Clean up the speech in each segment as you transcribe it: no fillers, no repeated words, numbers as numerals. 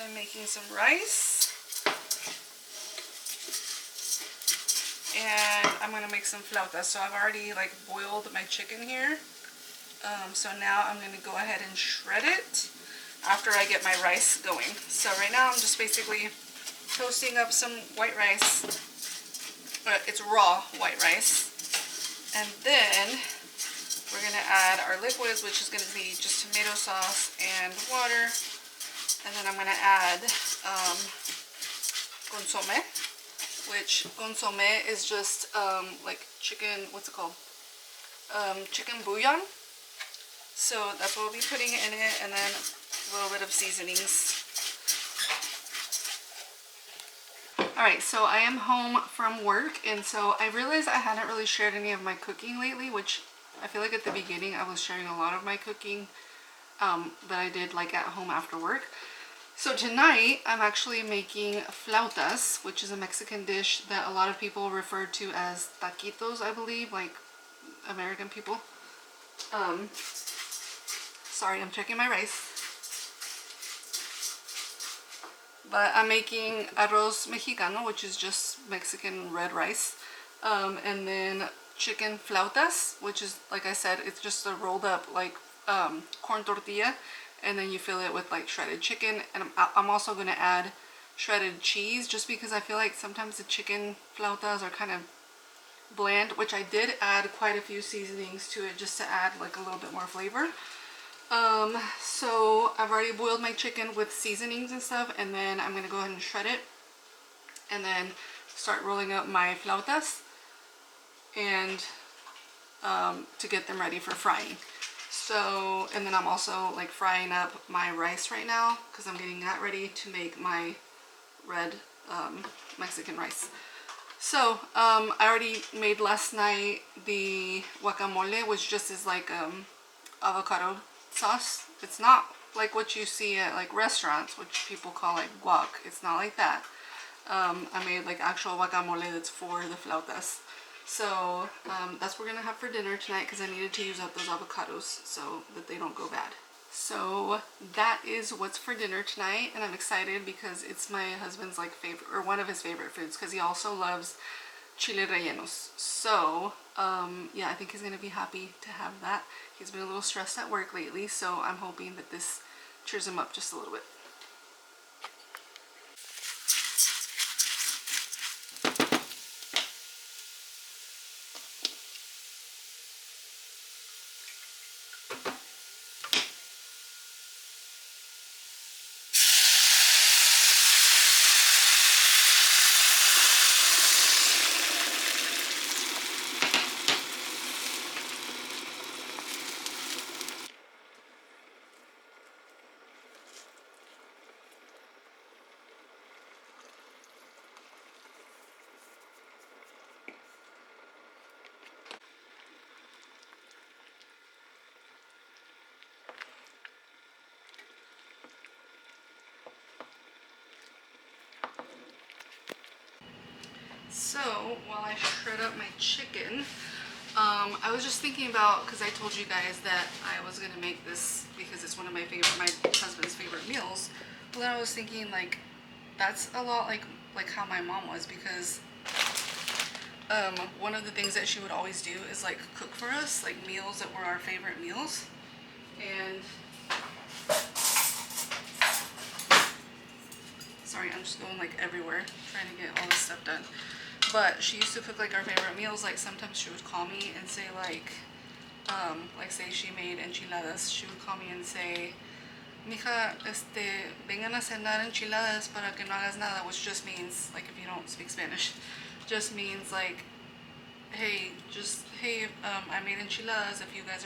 I'm making some rice. And I'm gonna make some flautas. So I've already like boiled my chicken here. So now I'm gonna go ahead and shred it after I get my rice going. So right now I'm just basically toasting up some white rice. It's raw white rice. And then we're gonna add our liquids, which is gonna be just tomato sauce and water. And then I'm gonna add consomme, which consomme is just like chicken, what's it called? Chicken bouillon. So that's what we'll be putting in it, and then a little bit of seasonings. Alright, so I am home from work, and so I realized I hadn't really shared any of my cooking lately, which I feel like at the beginning I was sharing a lot of my cooking that I did like at home after work. So tonight I'm actually making flautas, which is a Mexican dish that a lot of people refer to as taquitos, I believe, like American people. Sorry, I'm checking my rice. But I'm making arroz mexicano, which is just Mexican red rice. And then chicken flautas, which is, like I said, it's just a rolled up like corn tortilla. And then you fill it with like shredded chicken. And I'm also going to add shredded cheese, just because I feel like sometimes the chicken flautas are kind of bland, which I did add quite a few seasonings to it just to add like a little bit more flavor. So I've already boiled my chicken with seasonings and stuff, and then I'm going to go ahead and shred it and then start rolling up my flautas and to get them ready for frying. So, and then I'm also like frying up my rice right now because I'm getting that ready to make my red Mexican rice. So I already made last night the guacamole, which just is like avocado sauce. It's not like what you see at like restaurants, which people call like guac. It's not like that. I made like actual guacamole that's for the flautas. So that's what we're gonna have for dinner tonight, because I needed to use up those avocados so that they don't go bad. So that is what's for dinner tonight, and I'm excited because it's my husband's like favorite, or one of his favorite foods, because he also loves chile rellenos. So yeah, I think he's gonna be happy to have that. He's been a little stressed at work lately, so I'm hoping that this cheers him up just a little bit. So while I shred up my chicken, I was just thinking about, because I told you guys that I was gonna make this because it's one of my husband's favorite meals. Well, then I was thinking like that's a lot like how my mom was, because one of the things that she would always do is like cook for us like meals that were our favorite meals. And sorry, I'm just going like everywhere trying to get all this stuff done. But she used to cook like our favorite meals. Like sometimes she would call me and say like say she made enchiladas, she would call me and say, mija, vengan a cenar enchiladas para que no hagas nada, which just means, like if you don't speak Spanish, just means like, hey, I made enchiladas, if you guys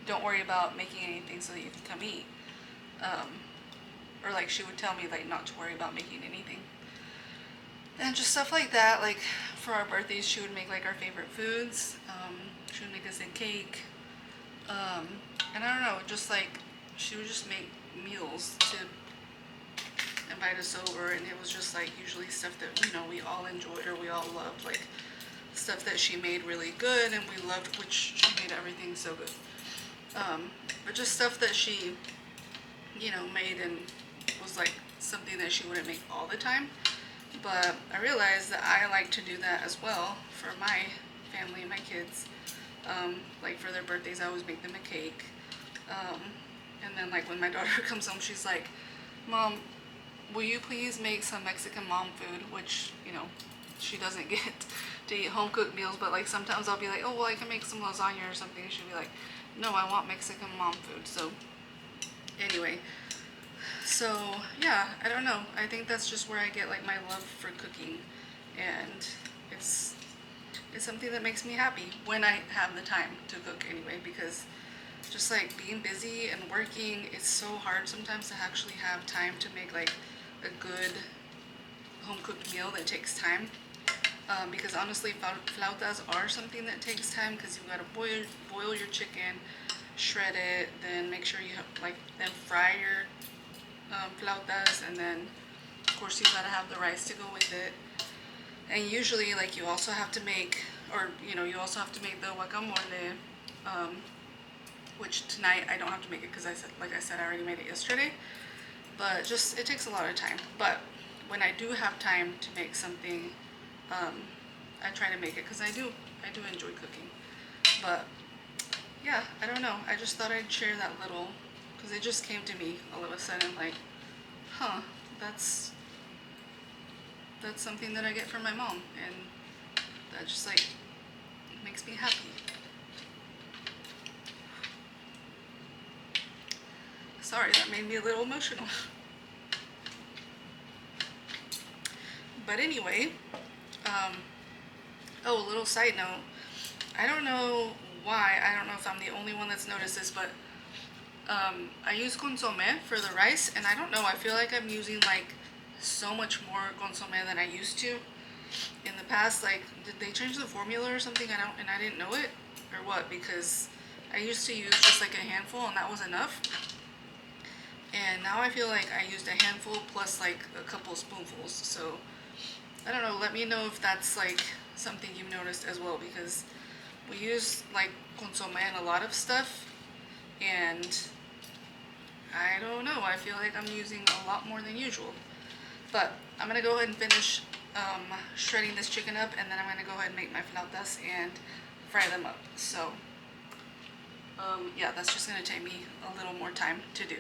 don't worry about making anything so that you can come eat. Or like she would tell me like not to worry about making anything. And just stuff like that. Like for our birthdays, she would make like our favorite foods. She would make us a cake. And I don't know, just like she would just make meals to invite us over, and it was just like usually stuff that, you know, we all enjoyed or we all loved, like stuff that she made really good and we loved, which she made everything so good. But just stuff that she, you know, made and was like something that she wouldn't make all the time. But I realized that I like to do that as well for my family and my kids. Like for their birthdays, I always make them a cake. And then like when my daughter comes home, she's like, Mom, will you please make some Mexican mom food? Which, you know, she doesn't get to eat home cooked meals, but like sometimes I'll be like, oh, well, I can make some lasagna or something. And she'll be like, no, I want Mexican mom food. So anyway, so yeah, I don't know. I think that's just where I get like my love for cooking, and it's something that makes me happy when I have the time to cook anyway, because just like being busy and working, it's so hard sometimes to actually have time to make like a good home cooked meal that takes time. Because honestly, flautas are something that takes time, because you've got to boil your chicken, shred it, then make sure you have then fry your flautas, and then of course you've got to have the rice to go with it. And usually like you also have to make, or you also have to make the guacamole, which tonight I don't have to make it because like I said, I already made it yesterday. But just, it takes a lot of time. But when I do have time to make something, I try to make it because I do enjoy cooking. But yeah, I don't know. I just thought I'd share that little, because it just came to me all of a sudden, like, huh, that's something that I get from my mom, and that just like makes me happy. Sorry, that made me a little emotional. But anyway, oh, a little side note. I don't know why, I don't know if I'm the only one that's noticed this, but I use consomme for the rice, and I don't know, I feel like I'm using like so much more consomme than I used to in the past. Like, did they change the formula or something? I didn't know it, or what? Because I used to use just like a handful and that was enough. And now I feel like I used a handful plus like a couple spoonfuls. So I don't know, let me know if that's like something you've noticed as well, because we use like consomme in a lot of stuff, and I don't know, I feel like I'm using a lot more than usual. But I'm gonna go ahead and finish shredding this chicken up, and then I'm gonna go ahead and make my flautas and fry them up. So yeah, that's just gonna take me a little more time to do.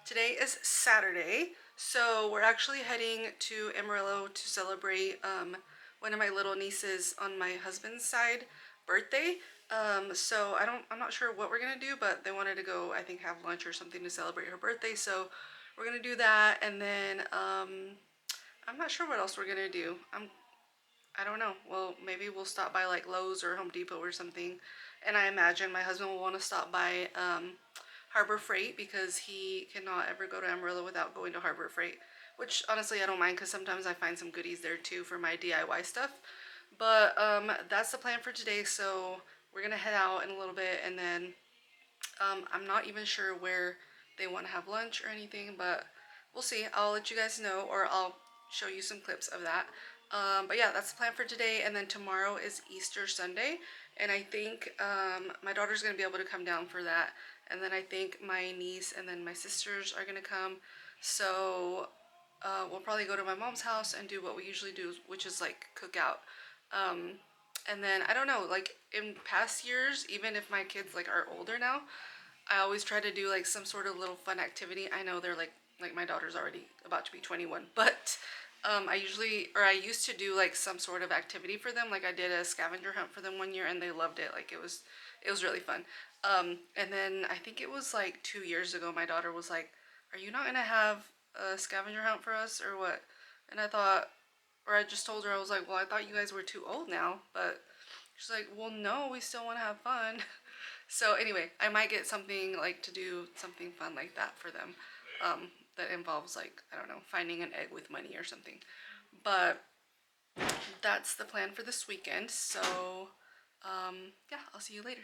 Today is Saturday, so we're actually heading to Amarillo to celebrate one of my little nieces on my husband's side birthday. So I'm not sure what we're gonna do, but they wanted to go, I think, have lunch or something to celebrate her birthday. So we're gonna do that, and then I'm not sure what else we're gonna do. I don't know. Well, maybe we'll stop by like Lowe's or Home Depot or something, and I imagine my husband will want to stop by Harbor Freight, because he cannot ever go to Amarillo without going to Harbor Freight, which honestly I don't mind, because sometimes I find some goodies there too for my DIY stuff. But that's the plan for today. So we're gonna head out in a little bit, and then I'm not even sure where they want to have lunch or anything, but we'll see. I'll let you guys know, or I'll show you some clips of that. But yeah, that's the plan for today. And then tomorrow is Easter Sunday, and I think my daughter's gonna be able to come down for that. And then I think my niece and then my sisters are gonna come. So we'll probably go to my mom's house and do what we usually do, which is like cook out. And then I don't know, like in past years, even if my kids like are older now, I always try to do like some sort of little fun activity. I know they're like my daughter's already about to be 21, but I used to do like some sort of activity for them. Like I did a scavenger hunt for them one year, and they loved it. Like it was really fun. And then I think it was like 2 years ago, my daughter was like, "Are you not gonna have a scavenger hunt for us or what?" And I just told her, I was like, "Well, I thought you guys were too old now." But she's like, "Well, no, we still want to have fun." So anyway, I might get something like to do something fun like that for them, that involves like, I don't know, finding an egg with money or something. But that's the plan for this weekend. So yeah, I'll see you later.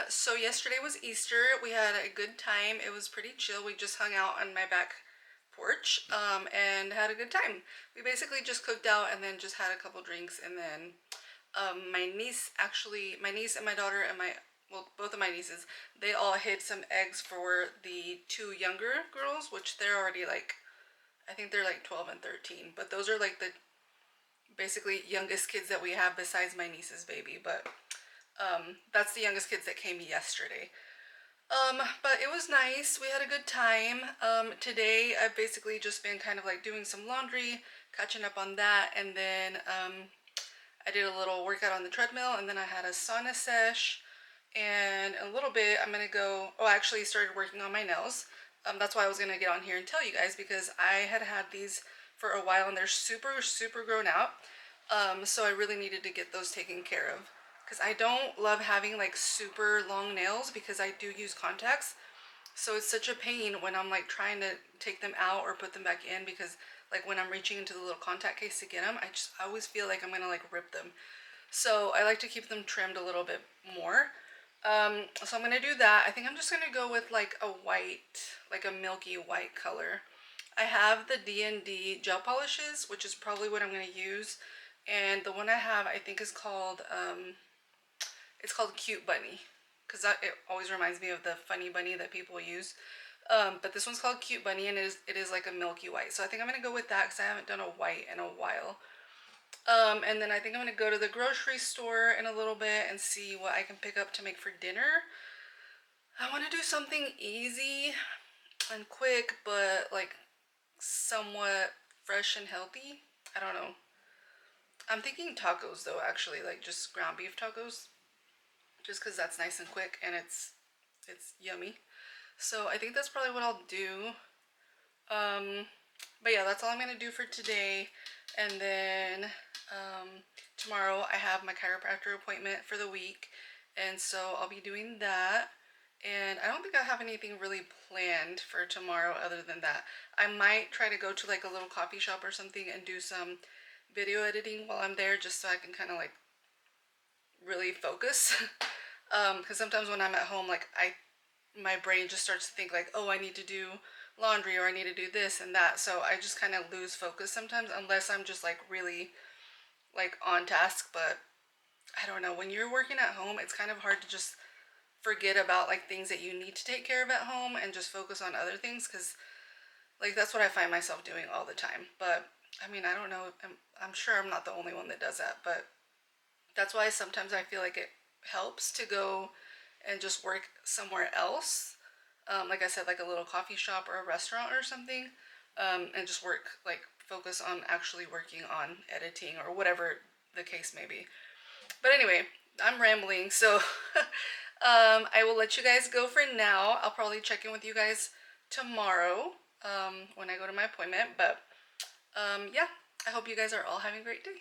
So yesterday was Easter. We had a good time. It was pretty chill. We just hung out on my back porch, and had a good time. We basically just cooked out and then just had a couple drinks, and then my niece and my daughter and well, both of my nieces, they all hid some eggs for the two younger girls, which they're already like, I think they're like 12 and 13, but those are like the basically youngest kids that we have besides my niece's baby. But that's the youngest kids that came yesterday. But it was nice. We had a good time. Today I've basically just been kind of like doing some laundry, catching up on that, and then I did a little workout on the treadmill, and then I had a sauna sesh, and in a little bit I'm gonna go, oh, I actually started working on my nails. That's why I was gonna get on here and tell you guys, because I had these for a while and they're super grown out. So I really needed to get those taken care of, because I don't love having like super long nails because I do use contacts. So it's such a pain when I'm like trying to take them out or put them back in, because like when I'm reaching into the little contact case to get them, I always feel like I'm gonna like rip them. So I like to keep them trimmed a little bit more. So I'm gonna do that. I think I'm just gonna go with like a white, like a milky white color. I have the D&D gel polishes, which is probably what I'm gonna use. And the one I have, I think is called, it's called Cute Bunny, because it always reminds me of the Funny Bunny that people use. But this one's called Cute Bunny, and it is like a milky white. So I think I'm gonna go with that because I haven't done a white in a while. And then I think I'm gonna go to the grocery store in a little bit and see what I can pick up to make for dinner. I want to do something easy and quick, but like somewhat fresh and healthy. I don't know. I'm thinking tacos though, actually, like just ground beef tacos, just because that's nice and quick and it's yummy. So I think that's probably what I'll do. But yeah, that's all I'm gonna do for today. And then tomorrow I have my chiropractor appointment for the week, and so I'll be doing that. And I don't think I have anything really planned for tomorrow other than that. I might try to go to like a little coffee shop or something and do some video editing while I'm there, just so I can kind of like really focus. Because sometimes when I'm at home, like my brain just starts to think like, oh, I need to do laundry or I need to do this and that. So I just kind of lose focus sometimes, unless I'm just like really like on task. But I don't know, when you're working at home, it's kind of hard to just forget about like things that you need to take care of at home and just focus on other things, because like that's what I find myself doing all the time. But I mean, I don't know, I'm sure I'm not the only one that does that, but that's why sometimes I feel like it helps to go and just work somewhere else. Like I said, like a little coffee shop or a restaurant or something, and just work, like focus on actually working on editing or whatever the case may be. But anyway, I'm rambling, so I will let you guys go for now. I'll probably check in with you guys tomorrow when I go to my appointment. But yeah, I hope you guys are all having a great day.